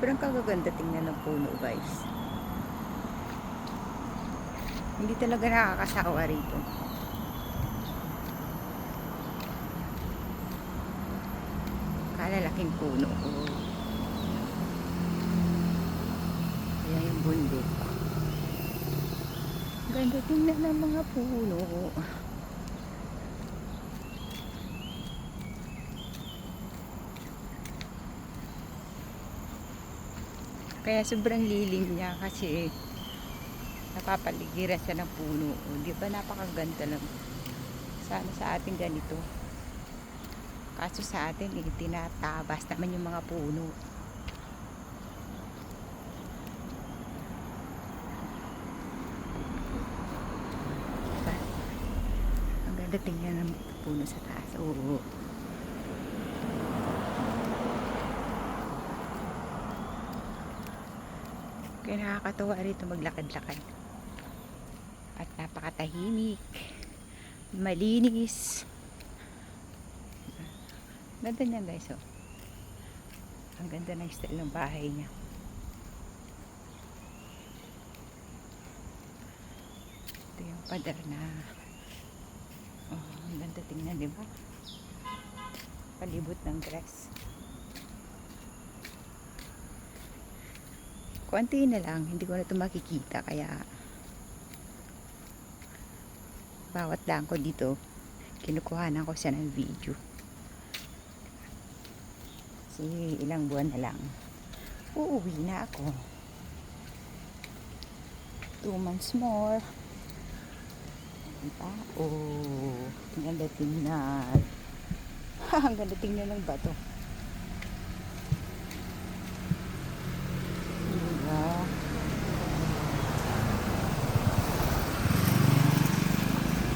Sobrang kagaganda tingnan ng puno, guys. Hindi talaga nakakasawa rito. Kalalaking puno. Oh. Ayan yung bundok. Ganda tingnan ng mga puno. Kaya sobrang lilim niya kasi napapaligiran siya ng puno. O, di ba napakaganda lang. Sana sa atin ganito. Kaso sa atin tinatabas naman yung mga puno. Diba? Ang ganda tingnan ng puno sa taas. Oo. Kaya nakakatawa rito maglakad-lakad. At napakatahimik. Malinis. Ganda niya, guys. Oh. Ang ganda ng style ng bahay niya. Ito yung pader na ang ganda tingnan, di ba? Palibot ng grass. Konti na lang, hindi ko na ito makikita kaya bawat daan ko dito kinukuhanan ko siya ng video kasi ilang buwan na lang uuwi na ako. 2 months more, diba? Oh, ang ganda tingnan. Ang ganda tingnan ng bato.